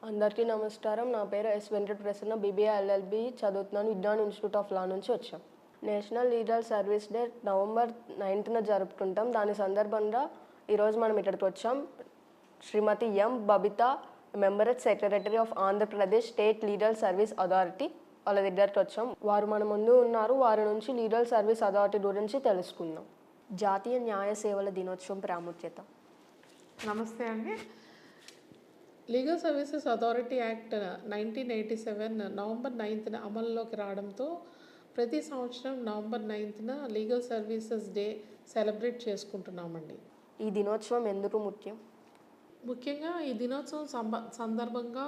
అందరికీ నమస్కారం. నా పేరు S Venkata Prasanna. BBA LLB చదువుతున్నాను. విజ్ఞాన్ ఇన్స్టిట్యూట్ ఆఫ్ లా నుంచి వచ్చాం. National legal service day November 9న జరుపుకుంటాం. దాని సందర్భంగా ఈరోజు మనం ఇక్కడికి వచ్చాం. Shrimati M Babita, member secretary of Andhra Pradesh state legal service authority, వాళ్ళ దగ్గరికి వచ్చాం. వారు మన ముందు ఉన్నారు. వారి నుంచి లీగల్ సర్వీస్ అథారిటీ గురించి తెలుసుకుందాం. జాతీయ న్యాయ సేవల దినోత్సవం ప్రాముఖ్యత. నమస్తే అండి. Legal services authority act 1987 November 9న అమల్లోకి రావడంతో ప్రతి సంవత్సరం నవంబర్ 9న లీగల్ సర్వీసెస్ డే సెలబ్రేట్ చేసుకుంటున్నామండి. ఈ దినోత్సవం ఎందుకు ముఖ్యం? ముఖ్యంగా ఈ దినోత్సవం సందర్భంగా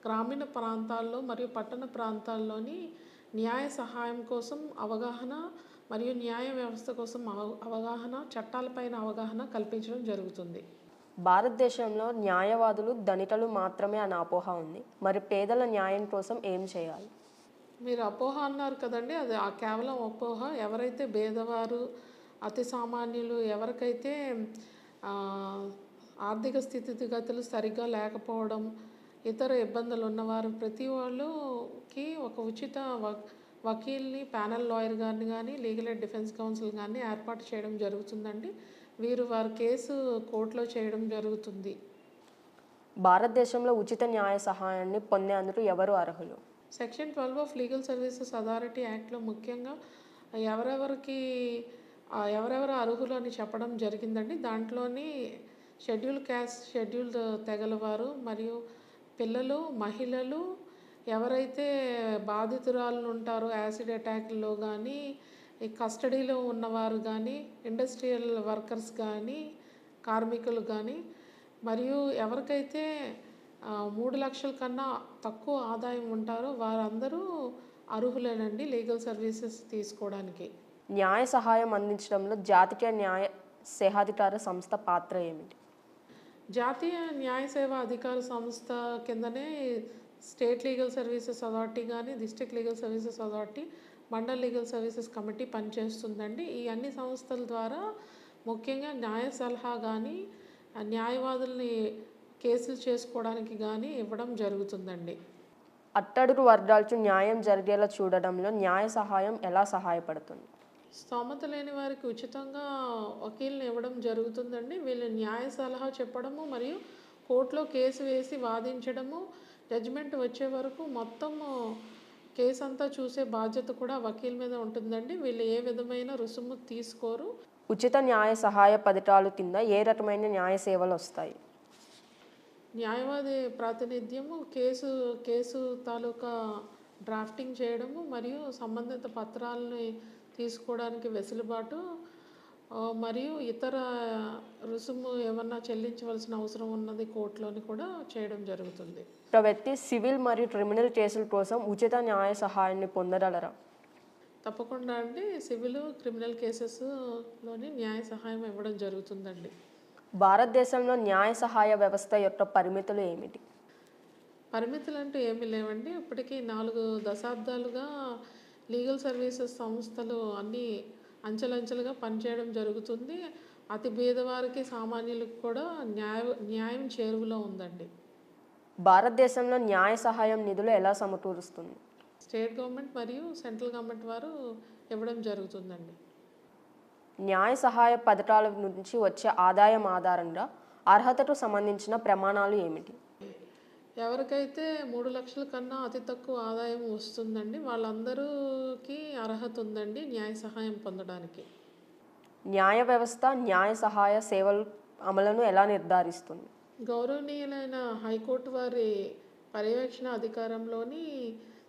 గ్రామీణ ప్రాంతాల్లో మరియు పట్టణ ప్రాంతాల్లోని న్యాయ సహాయం కోసం అవగాహన మరియు న్యాయ వ్యవస్థ కోసం అవగాహన, చట్టాలపైన అవగాహన కల్పించడం జరుగుతుంది. భారతదేశంలో న్యాయవాదులు ధనికులు మాత్రమే అనే అపోహ ఉంది. మరి పేదల న్యాయం కోసం ఏం చేయాలి? మీరు అపోహ అన్నారు కదండి, అది కేవలం అపోహ. ఎవరైతే పేదవారు, అతి సామాన్యులు, ఎవరికైతే ఆర్థిక స్థితిగతులు సరిగ్గా లేకపోవడం, ఇతర ఇబ్బందులు ఉన్నవారు ప్రతి వాళ్ళకి ఒక ఉచిత వకీల్ని, ప్యానల్ లాయర్ గారిని కానీ, లీగల్ ఎయిడ్ డిఫెన్స్ కౌన్సిల్ కానీ ఏర్పాటు చేయడం జరుగుతుందండి. వీరు వారి కేసు కోర్టులో చేయడం జరుగుతుంది. భారతదేశంలో ఉచిత న్యాయ సహాయాన్ని పొందేందుకు ఎవరు అర్హులు? Section 12 of legal services authority యాక్ట్లో ముఖ్యంగా ఎవరెవరు అర్హులు అని చెప్పడం జరిగిందండి. దాంట్లోని షెడ్యూల్ క్యాస్ట్, షెడ్యూల్డ్ తెగల వారు మరియు పిల్లలు, మహిళలు, ఎవరైతే బాధితురాలు ఉంటారో యాసిడ్ అటాక్లో కానీ, ఈ కస్టడీలో ఉన్నవారు కానీ, ఇండస్ట్రియల్ వర్కర్స్ కానీ, కార్మికులు కానీ, మరియు ఎవరికైతే 3 లక్షల కన్నా తక్కువ ఆదాయం ఉంటారో వారందరూ అర్హులేనండి లీగల్ సర్వీసెస్ తీసుకోవడానికి. న్యాయ సహాయం అందించడంలో జాతీయ న్యాయ సేవాధికార సంస్థ పాత్ర ఏమిటి? జాతీయ న్యాయ సేవా అధికార సంస్థ కిందనే స్టేట్ లీగల్ సర్వీసెస్ అథారిటీ కానీ, district legal services authority, mandal legal services committee పనిచేస్తుందండి. ఈ అన్ని సంస్థల ద్వారా ముఖ్యంగా న్యాయ సలహా కానీ, న్యాయవాదుల్ని కేసులు చేసుకోవడానికి కానీ ఇవ్వడం జరుగుతుందండి. అట్టడుగు వర్గాలకు న్యాయం జరిగేలా చూడడంలో న్యాయ సహాయం ఎలా సహాయపడుతుంది? స్తోమత లేని వారికి ఉచితంగా వకీల్ని ఇవ్వడం జరుగుతుందండి. వీళ్ళు న్యాయ సలహా చెప్పడము మరియు కోర్టులో కేసు వేసి వాదించడము, జడ్జిమెంట్ వచ్చే వరకు మొత్తము కేసు అంతా చూసే బాధ్యత కూడా వకీల్ మీద ఉంటుందండి. వీళ్ళు ఏ విధమైన రుసుము తీసుకోరు. ఉచిత న్యాయ సహాయ పథకాలు కింద ఏ రకమైన న్యాయ సేవలు వస్తాయి? న్యాయవాది ప్రాతినిధ్యము, కేసు తాలూకా డ్రాఫ్టింగ్ చేయడము మరియు సంబంధిత పత్రాలని తీసుకోవడానికి వెసులుబాటు, మరియు ఇతర రుసుము ఏమన్నా చెల్లించవలసిన అవసరం ఉన్నది కోర్టులోని కూడా చేయడం జరుగుతుంది. ఒక వ్యక్తి సివిల్ మరియు క్రిమినల్ కేసుల కోసం ఉచిత న్యాయ సహాయాన్ని పొందగలరా? తప్పకుండా అండి. సివిల్, క్రిమినల్ కేసెస్లోని న్యాయ సహాయం ఇవ్వడం జరుగుతుందండి. భారతదేశంలో న్యాయ సహాయ వ్యవస్థ యొక్క పరిమితులు ఏమిటి? పరిమితులు అంటూ ఏమీ లేవండి. ఇప్పటికీ 4 దశాబ్దాలుగా లీగల్ సర్వీసెస్ సంస్థలు అన్నీ అంచెలంచెలుగా పనిచేయడం జరుగుతుంది. అతి పేదవారికి, సామాన్యులకు కూడా న్యాయం చేరువలో ఉందండి. భారతదేశంలో న్యాయ సహాయం నిధులు ఎలా సమకూరుస్తుంది? స్టేట్ గవర్నమెంట్ మరియు సెంట్రల్ గవర్నమెంట్ వారు ఇవ్వడం జరుగుతుందండి. న్యాయ సహాయ పథకాల నుంచి వచ్చే ఆదాయం ఆధారంగా అర్హతకు సంబంధించిన ప్రమాణాలు ఏమిటి? ఎవరికైతే 3 లక్షల కన్నా అతి తక్కువ ఆదాయం వస్తుందండి వాళ్ళందరికీ అర్హత ఉందండి న్యాయ సహాయం పొందడానికి. న్యాయ వ్యవస్థ న్యాయ సహాయ సేవల అమలును ఎలా నిర్ధారిస్తుంది? గౌరవనీయులైన హైకోర్టు వారి పర్యవేక్షణ అధికారంలోని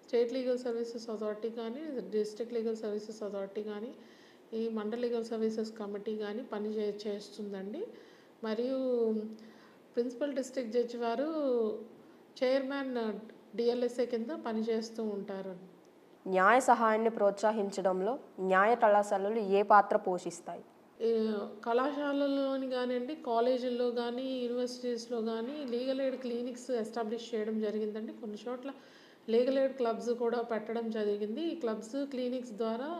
స్టేట్ లీగల్ సర్వీసెస్ అథారిటీ కానీ, డిస్ట్రిక్ట్ లీగల్ సర్వీసెస్ అథారిటీ కానీ, ఈ మండల్ లీగల్ సర్వీసెస్ కమిటీ కానీ చేస్తుందండి. మరియు ప్రిన్సిపల్ డిస్ట్రిక్ట్ జడ్జి వారు చైర్మన్ డిఎల్ఎస్ఏ కింద పనిచేస్తూ ఉంటారు. న్యాయ సహాయాన్ని ప్రోత్సహించడంలో న్యాయ కళాశాలలు ఏ పాత్ర పోషిస్తాయి? కళాశాలల్లోని కానివ్వండి, కాలేజీల్లో కానీ, యూనివర్సిటీస్లో కానీ లీగల్ ఎయిడ్ క్లినిక్స్ ఎస్టాబ్లిష్ చేయడం జరిగిందండి. కొన్ని చోట్ల లీగల్ ఎయిడ్ క్లబ్స్ కూడా పెట్టడం జరిగింది. ఈ క్లబ్స్, క్లినిక్స్ ద్వారా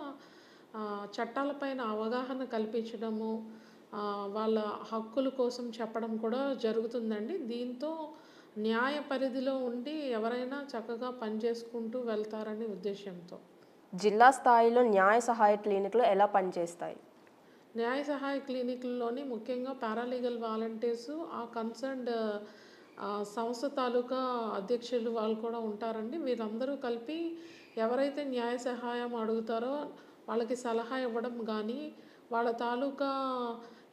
చట్టాలపైన అవగాహన కల్పించడము, వాళ్ళ హక్కుల కోసం చెప్పడం కూడా జరుగుతుందండి. దీంతో న్యాయ పరిధిలో ఉండి ఎవరైనా చక్కగా పనిచేసుకుంటూ వెళ్తారనే ఉద్దేశంతో. జిల్లా స్థాయిలో న్యాయ సహాయ క్లినిక్లు ఎలా పనిచేస్తాయి? న్యాయ సహాయ క్లినిక్‌ల్లోని ముఖ్యంగా పారాలీగల్ వాలంటీర్సు ఆ కన్సర్న్డ్ సంస్థ తాలూకా అధ్యక్షులు వాళ్ళు కూడా ఉంటారండి. వీరందరూ కలిపి ఎవరైతే న్యాయ సహాయం అడుగుతారో వాళ్ళకి సలహా ఇవ్వడం గానీ, వాళ్ళ తాలూకా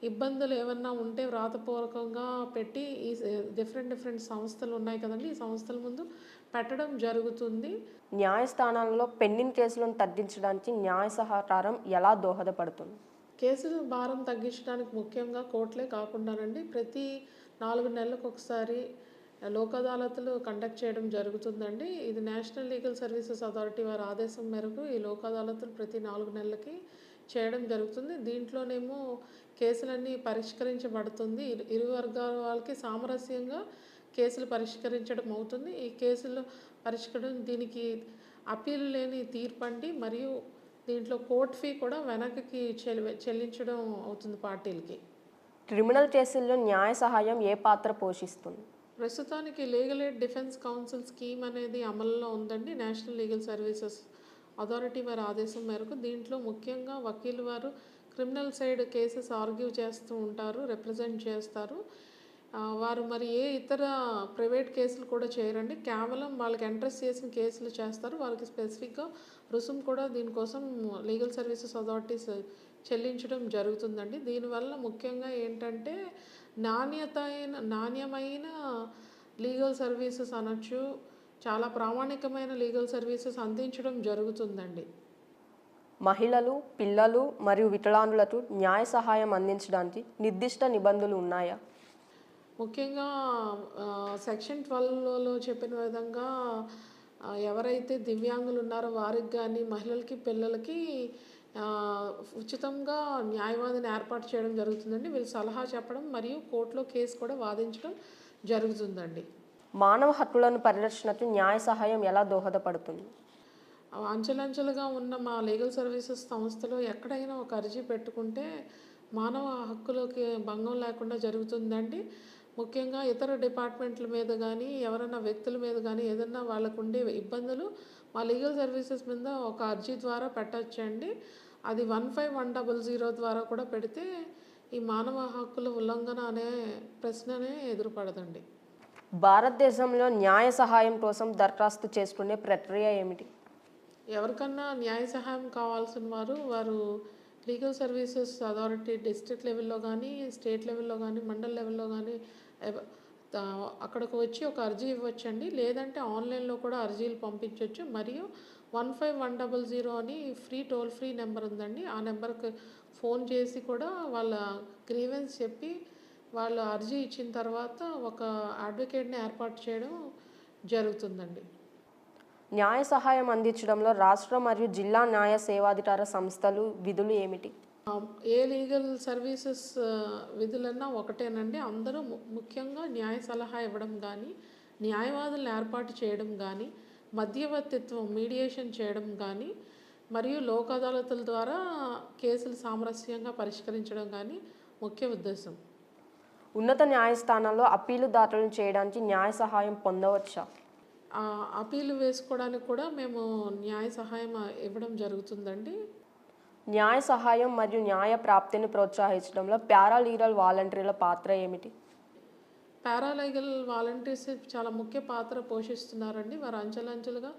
ఇబ్బందులు ఏమన్నా ఉంటే వ్రాతపూర్వకంగా పెట్టి ఈ డిఫరెంట్ సంస్థలు ఉన్నాయి కదండీ! ఈ సంస్థల ముందు పెట్టడం జరుగుతుంది. న్యాయస్థానాలలో పెండింగ్ కేసులను తగ్గించడానికి న్యాయ సహకారం ఎలా దోహదపడుతుంది? కేసుల భారం తగ్గించడానికి ముఖ్యంగా కోర్టులే కాకుండానండి ప్రతి 4 నెలలకు ఒకసారి లోక్ అదాలత్లు కండక్ట్ చేయడం జరుగుతుందండి. ఇది నేషనల్ లీగల్ సర్వీసెస్ అథారిటీ వారి ఆదేశం మేరకు ఈ లోక్ అదాలత్లు ప్రతి 4 నెలలకి చేయడం జరుగుతుంది. దీంట్లోనేమో కేసులన్నీ పరిష్కరించబడుతుంది. ఇరు వర్గాల వాళ్ళకి సామరస్యంగా కేసులు పరిష్కరించడం అవుతుంది. ఈ కేసులు పరిష్కరించడం దీనికి అప్పీలు లేని తీర్పండి మరియు దీంట్లో కోర్ట్ ఫీ కూడా వెనక్కి చెల్లించడం అవుతుంది పార్టీలకి. క్రిమినల్ కేసుల్లో న్యాయ సహాయం ఏ పాత్ర పోషిస్తుంది? ప్రస్తుతానికి legal aid defence council scheme అనేది అమల్లో ఉందండి. నేషనల్ లీగల్ సర్వీసెస్ అథారిటీ వారి ఆదేశం మేరకు దీంట్లో ముఖ్యంగా వకీలు వారు క్రిమినల్ సైడ్ కేసెస్ ఆర్గ్యూ చేస్తూ ఉంటారు, రిప్రజెంట్ చేస్తారు. వారు మరి ఏ ఇతర ప్రైవేట్ కేసులు కూడా చేయరండి. కేవలం వాళ్ళకి ఇంట్రెస్ట్ చేసిన కేసులు చేస్తారు. వాళ్ళకి స్పెసిఫిక్గా రుసుము కూడా దీనికోసం లీగల్ సర్వీసెస్ అథారిటీస్ చెల్లించడం జరుగుతుందండి. దీనివల్ల ముఖ్యంగా ఏంటంటే నాణ్యమైన లీగల్ సర్వీసెస్ అనొచ్చు. చాలా ప్రామాణికమైన లీగల్ సర్వీసెస్ అందించడం జరుగుతుందండి. మహిళలు, పిల్లలు మరియు వికలాంగులకు న్యాయ సహాయం అందించడానికి నిర్దిష్ట నిబంధనలు ఉన్నాయా? ముఖ్యంగా సెక్షన్ 12లో చెప్పిన విధంగా ఎవరైతే దివ్యాంగులు ఉన్నారో వారికి కానీ మహిళలకి పిల్లలకి ఉచితంగా న్యాయవాదిని ఏర్పాటు చేయడం జరుగుతుందండి. వీళ్ళు సలహా చెప్పడం మరియు కోర్టులో కేసు కూడా వాదించడం జరుగుతుందండి. మానవ హక్కులను పరిరక్షణకు న్యాయ సహాయం ఎలా దోహదపడుతుంది? అంచెలంచెలుగా ఉన్న మా లీగల్ సర్వీసెస్ సంస్థలో ఎక్కడైనా ఒక అర్జీ పెట్టుకుంటే మానవ హక్కులకి భంగం లేకుండా జరుగుతుందండి. ముఖ్యంగా ఇతర డిపార్ట్మెంట్ల మీద కానీ ఎవరైనా వ్యక్తుల మీద కానీ ఏదన్నా వాళ్ళకు ఉండే ఇబ్బందులు మా లీగల్ సర్వీసెస్ మీద ఒక అర్జీ ద్వారా పెట్టచ్చండి. అది 15100 ద్వారా కూడా పెడితే ఈ మానవ హక్కుల ఉల్లంఘన అనే ప్రశ్ననే ఎదురుపడదండి. భారతదేశంలో న్యాయ సహాయం కోసం దరఖాస్తు చేసుకునే ప్రక్రియ ఏమిటి? ఎవరికన్నా న్యాయ సహాయం కావాల్సిన వారు లీగల్ సర్వీసెస్ అథారిటీ డిస్ట్రిక్ట్ లెవెల్లో కానీ స్టేట్ లెవెల్లో కానీ మండల్ లెవెల్లో కానీ అక్కడికి వచ్చి ఒక అర్జీ ఇవ్వచ్చండి. లేదంటే ఆన్లైన్లో కూడా అర్జీలు పంపించవచ్చు. మరియు 15100 అని టోల్ ఫ్రీ నెంబర్ ఉందండి. ఆ నెంబర్కి ఫోన్ చేసి కూడా వాళ్ళ గ్రీవెన్స్ చెప్పి వాళ్ళు అర్జీ ఇచ్చిన తర్వాత ఒక అడ్వకేట్ని ఏర్పాటు చేయడం జరుగుతుందండి. న్యాయ సహాయం అందించడంలో రాష్ట్ర మరియు జిల్లా న్యాయ సేవాధికార సంస్థలు విధులు ఏమిటి? ఏ లీగల్ సర్వీసెస్ విధులన్నా ఒకటేనండి. అందరూ ముఖ్యంగా న్యాయ సలహా ఇవ్వడం కానీ న్యాయవాదులను ఏర్పాటు చేయడం కానీ మధ్యవర్తిత్వం మీడియేషన్ చేయడం కానీ మరియు లోక్ అదాలతుల ద్వారా కేసులు సామరస్యంగా పరిష్కరించడం కానీ ముఖ్య ఉద్దేశం. ఉన్నత న్యాయస్థానాల్లో అప్పీలు దాఖలు చేయడానికి న్యాయ సహాయం పొందవచ్చా? అప్పీలు వేసుకోవడానికి కూడా మేము న్యాయ సహాయం ఇవ్వడం జరుగుతుందండి. న్యాయ సహాయం మరియు న్యాయ ప్రాప్తిని ప్రోత్సహించడంలో పారాలీగల్ వాలంటీర్ల పాత్ర ఏమిటి? పారాలీగల్ వాలంటీర్స్ చాలా ముఖ్య పాత్ర పోషిస్తున్నారండి. వారు అంచెలంచెలుగా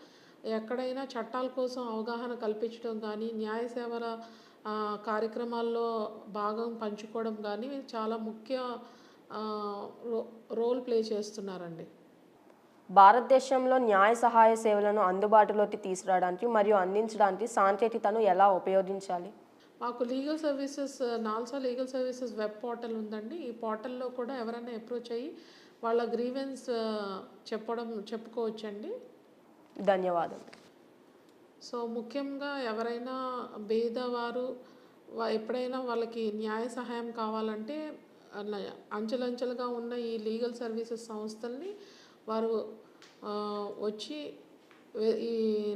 ఎక్కడైనా చట్టాల కోసం అవగాహన కల్పించడం కానీ న్యాయ సేవల కార్యక్రమాల్లో భాగం పంచుకోవడం కానీ చాలా ముఖ్య రోల్ ప్లే చేస్తున్నారండి. భారతదేశంలో న్యాయ సహాయ సేవలను అందుబాటులోకి తీసుకురావడానికి మరియు అందించడానికి సాంకేతికతను ఎలా ఉపయోగించాలి? మాకు legal services NALSA legal services web portal ఉందండి. ఈ పోర్టల్లో కూడా ఎవరైనా అప్రోచ్ అయ్యి వాళ్ళ గ్రీవెన్స్ చెప్పుకోవచ్చండి. ధన్యవాదాలు. సో ముఖ్యంగా ఎవరైనా పేదవారు ఎప్పుడైనా వాళ్ళకి న్యాయ సహాయం కావాలంటే అంచెలంచెలుగా ఉన్న ఈ లీగల్ సర్వీసెస్ సంస్థల్ని వారు వచ్చి ఈ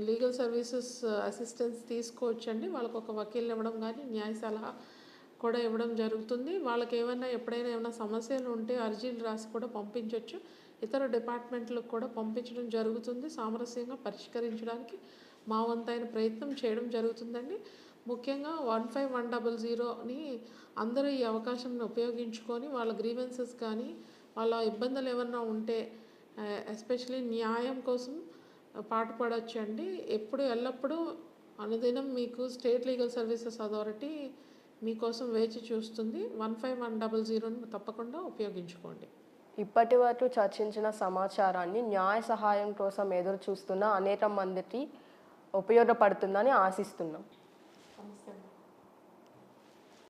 లీగల్ సర్వీసెస్ అసిస్టెన్స్ తీసుకోవచ్చండి. వాళ్ళకు ఒక వకీల్ని ఇవ్వడం కానీ న్యాయ సలహా కూడా ఇవ్వడం జరుగుతుంది. వాళ్ళకి ఎప్పుడైనా ఏమైనా సమస్యలు ఉంటే అర్జీలు రాసి కూడా పంపించవచ్చు. ఇతర డిపార్ట్మెంట్లకు కూడా పంపించడం జరుగుతుంది. సామరస్యంగా పరిష్కరించడానికి మా వంతైన ప్రయత్నం చేయడం జరుగుతుందండి. ముఖ్యంగా 15100ని అందరూ ఈ అవకాశంని ఉపయోగించుకొని వాళ్ళ గ్రీవెన్సెస్ కానీ వాళ్ళ ఇబ్బందులు ఏమన్నా ఉంటే ఎస్పెషలీ న్యాయం కోసం పాటుపడొచ్చండి. ఎల్లప్పుడూ అనుదినం మీకు స్టేట్ లీగల్ సర్వీసెస్ అథారిటీ మీకోసం వేచి చూస్తుంది. 15100ని తప్పకుండా ఉపయోగించుకోండి. ఇప్పటి వరకు చర్చించిన సమాచారాన్ని న్యాయ సహాయం కోసం ఎదురు చూస్తున్న అనేక మందికి ఉపయోగపడుతుందని ఆశిస్తున్నాం.